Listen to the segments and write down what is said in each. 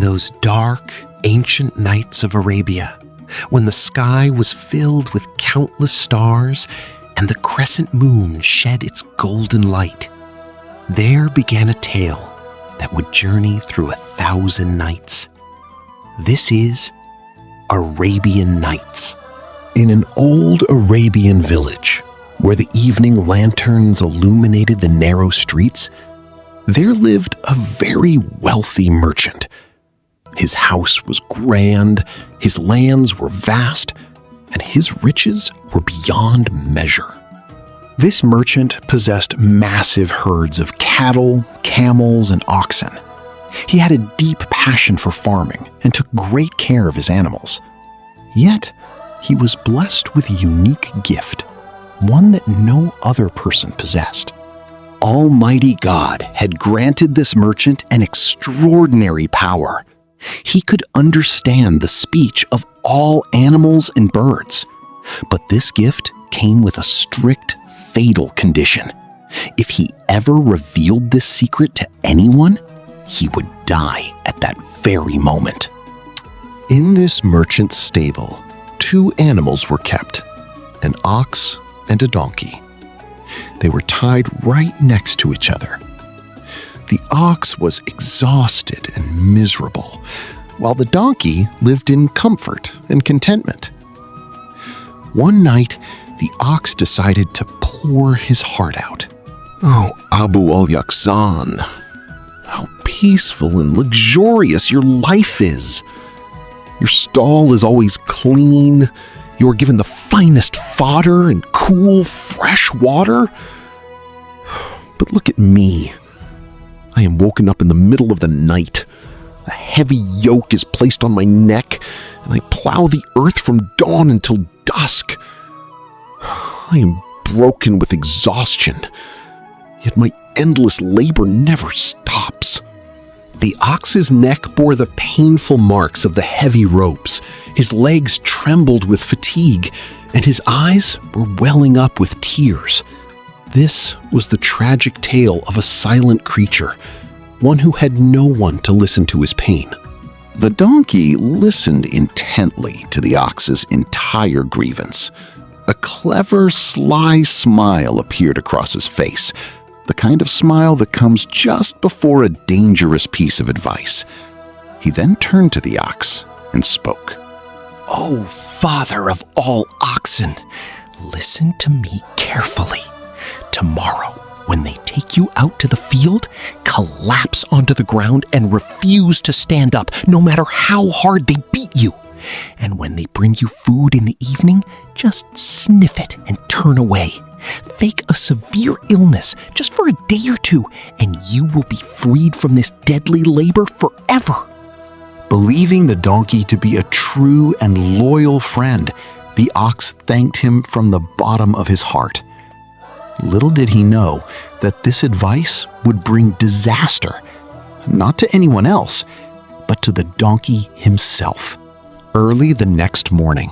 those dark, ancient nights of Arabia, when the sky was filled with countless stars and the crescent moon shed its golden light, there began a tale that would journey through 1,000 nights. This is Arabian Nights. In an old Arabian village, where the evening lanterns illuminated the narrow streets, there lived a very wealthy merchant. His house was grand, his lands were vast, and his riches were beyond measure. This merchant possessed massive herds of cattle, camels, and oxen. He had a deep passion for farming and took great care of his animals. Yet, he was blessed with a unique gift, one that no other person possessed. Almighty God had granted this merchant an extraordinary power. He could understand the speech of all animals and birds. But this gift came with a strict, fatal condition. If he ever revealed this secret to anyone, he would die at that very moment. In this merchant's stable, 2 animals were kept, an ox and a donkey. They were tied right next to each other. The ox was exhausted and miserable, while the donkey lived in comfort and contentment. One night, the ox decided to pour his heart out. "Oh, Abu al-Yaqzan, how peaceful and luxurious your life is. Your stall is always clean. You are given the finest fodder and cool, fresh water. But look at me. I am woken up in the middle of the night. A heavy yoke is placed on my neck, and I plow the earth from dawn until dusk. I am broken with exhaustion, yet my endless labor never stops." The ox's neck bore the painful marks of the heavy ropes. His legs trembled with fatigue, and his eyes were welling up with tears. This was the tragic tale of a silent creature, one who had no one to listen to his pain. The donkey listened intently to the ox's entire grievance. A clever, sly smile appeared across his face, the kind of smile that comes just before a dangerous piece of advice. He then turned to the ox and spoke. "Oh, father of all oxen, listen to me carefully. Tomorrow, when they take you out to the field, collapse onto the ground and refuse to stand up, no matter how hard they beat you. And when they bring you food in the evening, just sniff it and turn away. Fake a severe illness just for a day or 2, and you will be freed from this deadly labor forever." Believing the donkey to be a true and loyal friend, the ox thanked him from the bottom of his heart. Little did he know that this advice would bring disaster, not to anyone else, but to the donkey himself. Early the next morning,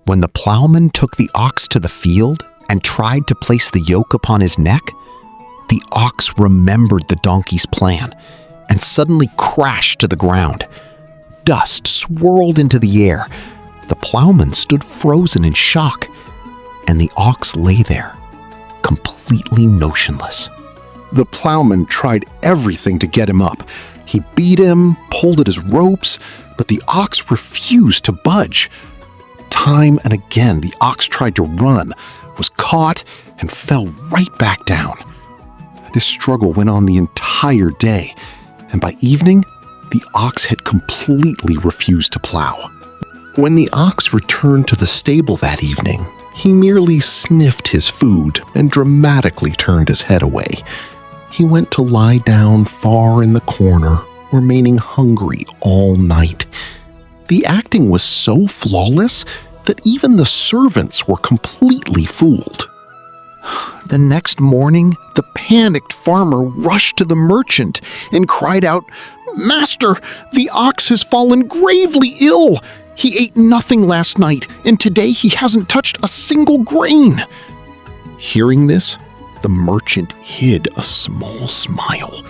when the plowman took the ox to the field and tried to place the yoke upon his neck, the ox remembered the donkey's plan and suddenly crashed to the ground. Dust swirled into the air. The plowman stood frozen in shock, and the ox lay there, completely motionless. The plowman tried everything to get him up. He beat him, pulled at his ropes, but the ox refused to budge. Time and again, the ox tried to run, was caught, and fell right back down. This struggle went on the entire day, and by evening, the ox had completely refused to plow. When the ox returned to the stable that evening, he merely sniffed his food and dramatically turned his head away. He went to lie down far in the corner, remaining hungry all night. The acting was so flawless that even the servants were completely fooled. The next morning, the panicked farmer rushed to the merchant and cried out, "Master, the ox has fallen gravely ill. He ate nothing last night, and today he hasn't touched a single grain." Hearing this, the merchant hid a small smile,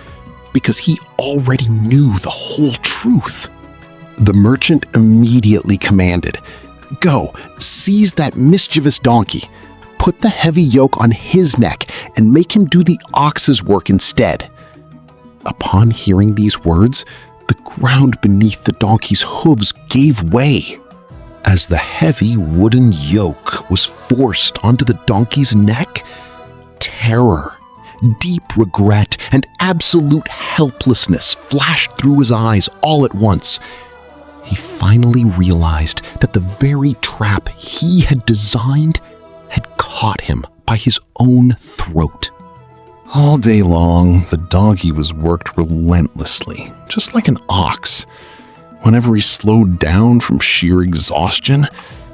because he already knew the whole truth. The merchant immediately commanded, "Go, seize that mischievous donkey. Put the heavy yoke on his neck and make him do the ox's work instead." Upon hearing these words, the ground beneath the donkey's hooves gave way. As the heavy wooden yoke was forced onto the donkey's neck, terror, deep regret, and absolute helplessness flashed through his eyes all at once. He finally realized that the very trap he had designed had caught him by his own throat. All day long, the donkey was worked relentlessly, just like an ox. Whenever he slowed down from sheer exhaustion,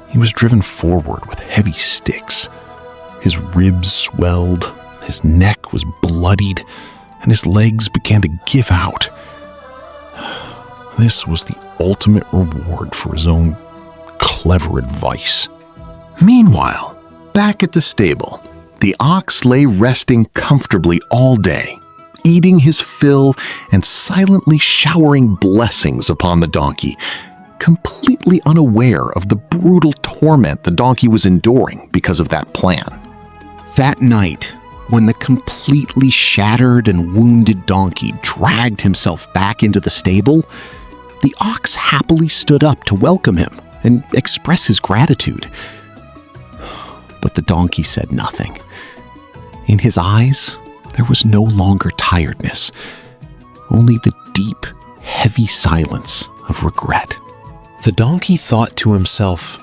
he was driven forward with heavy sticks. His ribs swelled, his neck was bloodied, and his legs began to give out. This was the ultimate reward for his own clever advice. Meanwhile, back at the stable, the ox lay resting comfortably all day, eating his fill and silently showering blessings upon the donkey, completely unaware of the brutal torment the donkey was enduring because of that plan. That night, when the completely shattered and wounded donkey dragged himself back into the stable, the ox happily stood up to welcome him and express his gratitude. But the donkey said nothing. In his eyes, there was no longer tiredness, only the deep, heavy silence of regret. The donkey thought to himself,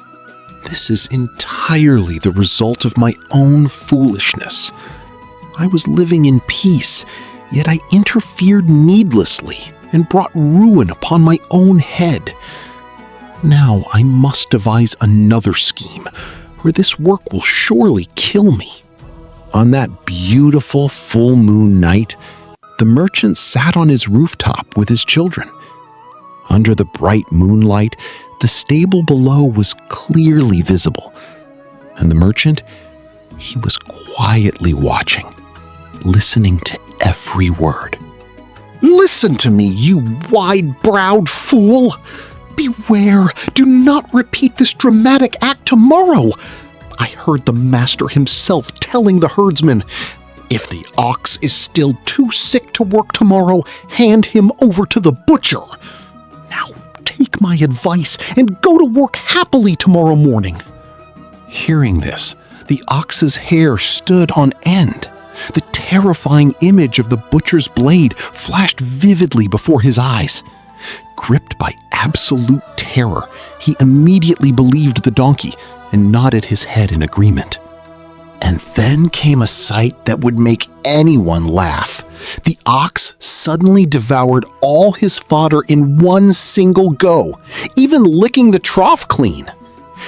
"This is entirely the result of my own foolishness. I was living in peace, yet I interfered needlessly and brought ruin upon my own head. Now I must devise another scheme, or this work will surely kill me." On that beautiful full moon night, the merchant sat on his rooftop with his children. Under the bright moonlight, the stable below was clearly visible, and the merchant, he was quietly watching, listening to every word. "Listen to me, you wide-browed fool! Beware, do not repeat this dramatic act tomorrow. I heard the master himself telling the herdsman, 'If the ox is still too sick to work tomorrow, hand him over to the butcher.' Now take my advice and go to work happily tomorrow morning." Hearing this, the ox's hair stood on end. The terrifying image of the butcher's blade flashed vividly before his eyes. Gripped by absolute terror, he immediately believed the donkey and nodded his head in agreement. And then came a sight that would make anyone laugh. The ox suddenly devoured all his fodder in one single go, even licking the trough clean.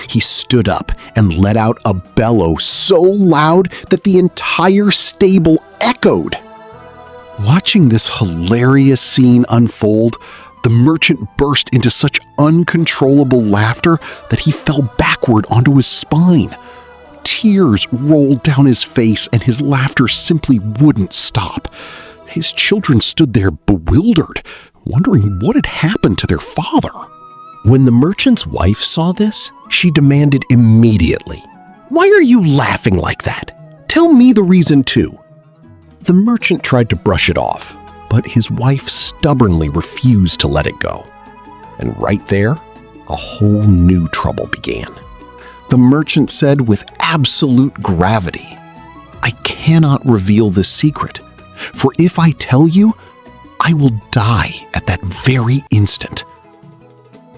He stood up and let out a bellow so loud that the entire stable echoed. Watching this hilarious scene unfold, the merchant burst into such uncontrollable laughter that he fell backward onto his spine. Tears rolled down his face and his laughter simply wouldn't stop. His children stood there bewildered, wondering what had happened to their father. When the merchant's wife saw this, she demanded immediately, "Why are you laughing like that? Tell me the reason too." The merchant tried to brush it off, but his wife stubbornly refused to let it go. And right there, a whole new trouble began. The merchant said with absolute gravity, "I cannot reveal this secret, for if I tell you, I will die at that very instant."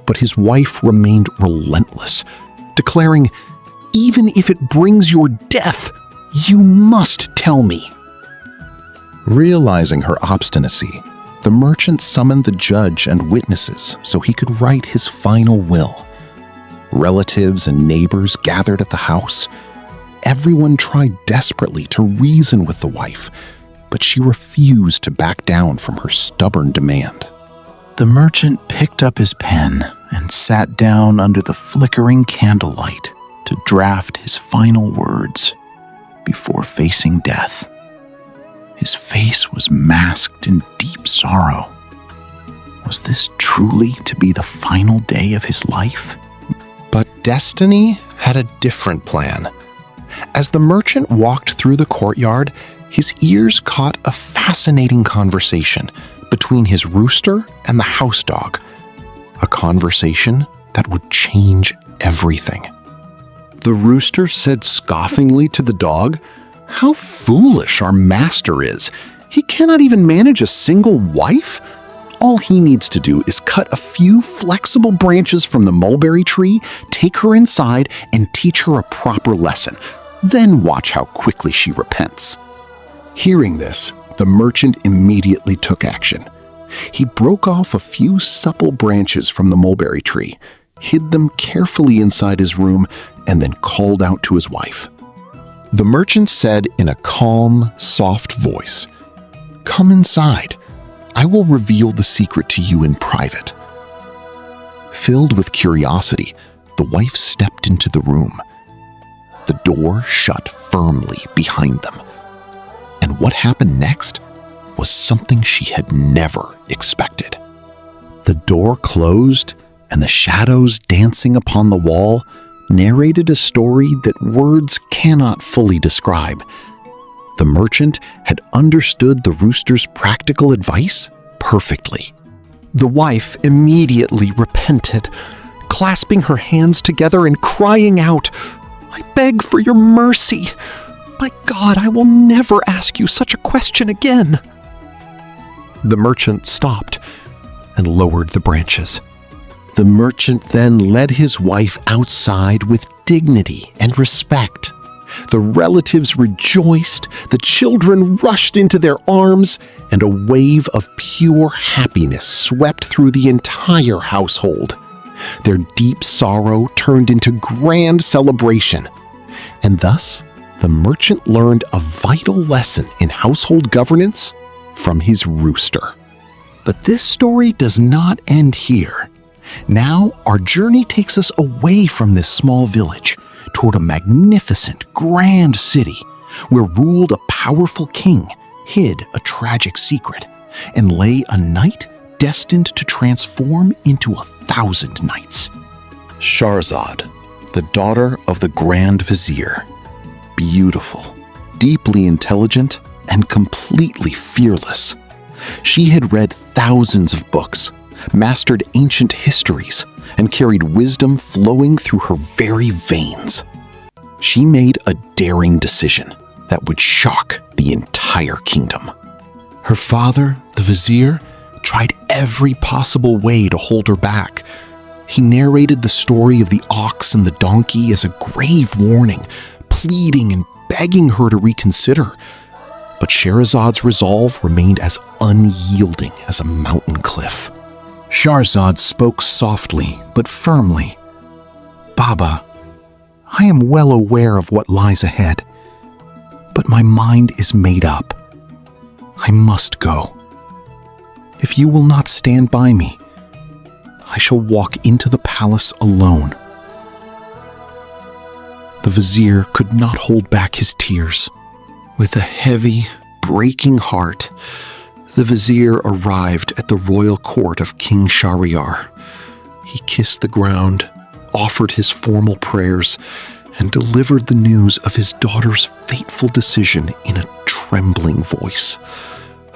But his wife remained relentless, declaring, "Even if it brings your death, you must tell me." Realizing her obstinacy, the merchant summoned the judge and witnesses so he could write his final will. Relatives and neighbors gathered at the house. Everyone tried desperately to reason with the wife, but she refused to back down from her stubborn demand. The merchant picked up his pen and sat down under the flickering candlelight to draft his final words before facing death. His face was masked in deep sorrow. Was this truly to be the final day of his life? But destiny had a different plan. As the merchant walked through the courtyard, his ears caught a fascinating conversation between his rooster and the house dog. A conversation that would change everything. The rooster said scoffingly to the dog, "How foolish our master is. He cannot even manage a single wife. All he needs to do is cut a few flexible branches from the mulberry tree, take her inside, and teach her a proper lesson. Then watch how quickly she repents." Hearing this, the merchant immediately took action. He broke off a few supple branches from the mulberry tree, hid them carefully inside his room, and then called out to his wife. The merchant said in a calm, soft voice, "Come inside. I will reveal the secret to you in private." Filled with curiosity, the wife stepped into the room. The door shut firmly behind them. And what happened next was something she had never expected. The door closed, and the shadows dancing upon the wall narrated a story that words cannot fully describe. The merchant had understood the rooster's practical advice perfectly. The wife immediately repented, clasping her hands together and crying out, "I beg for your mercy. My God, I will never ask you such a question again." The merchant stopped and lowered the branches. The merchant then led his wife outside with dignity and respect. The relatives rejoiced, the children rushed into their arms, and a wave of pure happiness swept through the entire household. Their deep sorrow turned into grand celebration. And thus, the merchant learned a vital lesson in household governance from his rooster. But this story does not end here. Now, our journey takes us away from this small village toward a magnificent, grand city where ruled a powerful king, hid a tragic secret, and lay a knight destined to transform into 1,000 knights. Shahrazad, the daughter of the Grand Vizier. Beautiful, deeply intelligent, and completely fearless. She had read thousands of books, mastered ancient histories, and carried wisdom flowing through her very veins. She made a daring decision that would shock the entire kingdom. Her father, the vizier, tried every possible way to hold her back. He narrated the story of the ox and the donkey as a grave warning, pleading and begging her to reconsider. But Shahrazad's resolve remained as unyielding as a mountain cliff. Shahrazad spoke softly but firmly. "Baba, I am well aware of what lies ahead, but my mind is made up. I must go. If you will not stand by me, I shall walk into the palace alone." The vizier could not hold back his tears. With a heavy, breaking heart, the vizier arrived at the royal court of King Shahryar. He kissed the ground, offered his formal prayers, and delivered the news of his daughter's fateful decision in a trembling voice.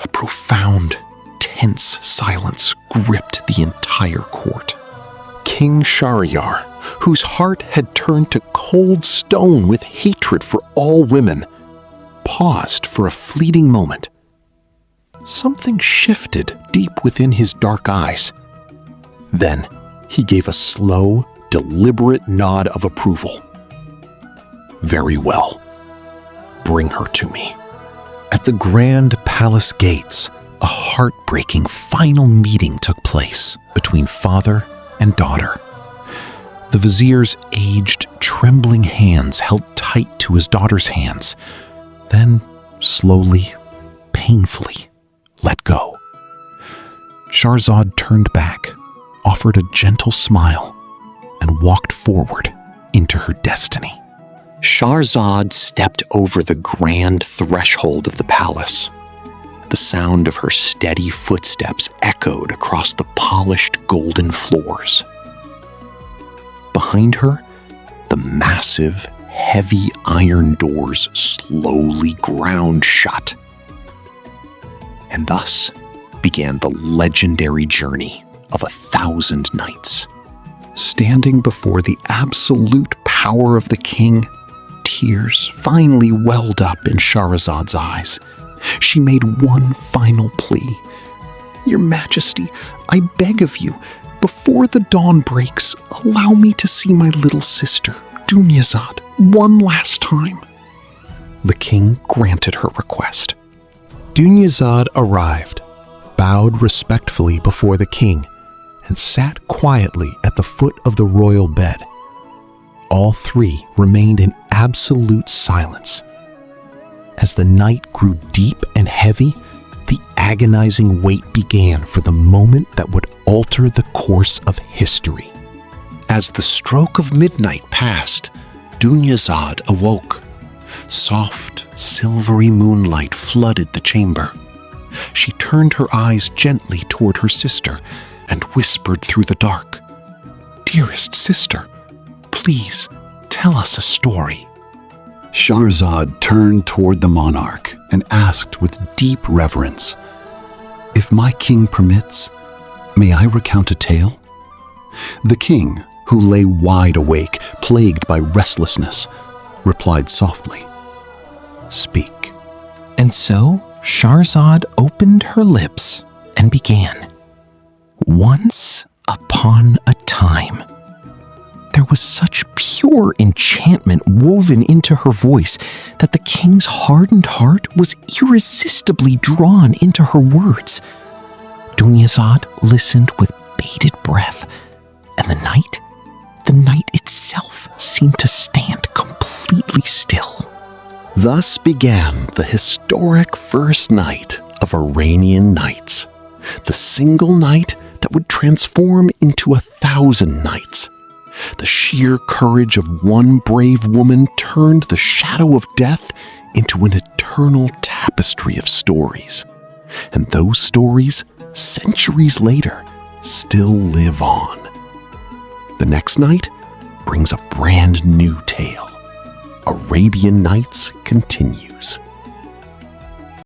A profound, tense silence gripped the entire court. King Shahryar, whose heart had turned to cold stone with hatred for all women, paused for a fleeting moment. Something shifted deep within his dark eyes. Then he gave a slow, deliberate nod of approval. "Very well. Bring her to me." At the grand palace gates, a heartbreaking final meeting took place between father and daughter. The vizier's aged, trembling hands held tight to his daughter's hands, then slowly, painfully let go. Shahrazad turned back, offered a gentle smile, and walked forward into her destiny. Shahrazad stepped over the grand threshold of the palace. The sound of her steady footsteps echoed across the polished golden floors. Behind her, the massive, heavy iron doors slowly ground shut. And thus began the legendary journey of 1,000 nights. Standing before the absolute power of the king, tears finally welled up in Shahrazad's eyes. She made one final plea. "Your Majesty, I beg of you, before the dawn breaks, allow me to see my little sister, Dunyazad, one last time." The king granted her request. Dunyazad arrived, bowed respectfully before the king, and sat quietly at the foot of the royal bed. All three remained in absolute silence. As the night grew deep and heavy, the agonizing wait began for the moment that would alter the course of history. As the stroke of midnight passed, Dunyazad awoke. Soft, silvery moonlight flooded the chamber. She turned her eyes gently toward her sister and whispered through the dark, "Dearest sister, please tell us a story." Shahrazad turned toward the monarch and asked with deep reverence, "If my king permits, may I recount a tale?" The king, who lay wide awake, plagued by restlessness, replied softly, "Speak." And so Shahrazad opened her lips and began. Once upon a time, there was such pure enchantment woven into her voice that the king's hardened heart was irresistibly drawn into her words. Dunyazad listened with bated breath, and the night itself seemed to stand completely still. Thus began the historic first night of Arabian Nights, the single night that would transform into 1,000 nights. The sheer courage of one brave woman turned the shadow of death into an eternal tapestry of stories. And those stories, centuries later, still live on. The next night brings a brand new tale. Arabian Nights continues.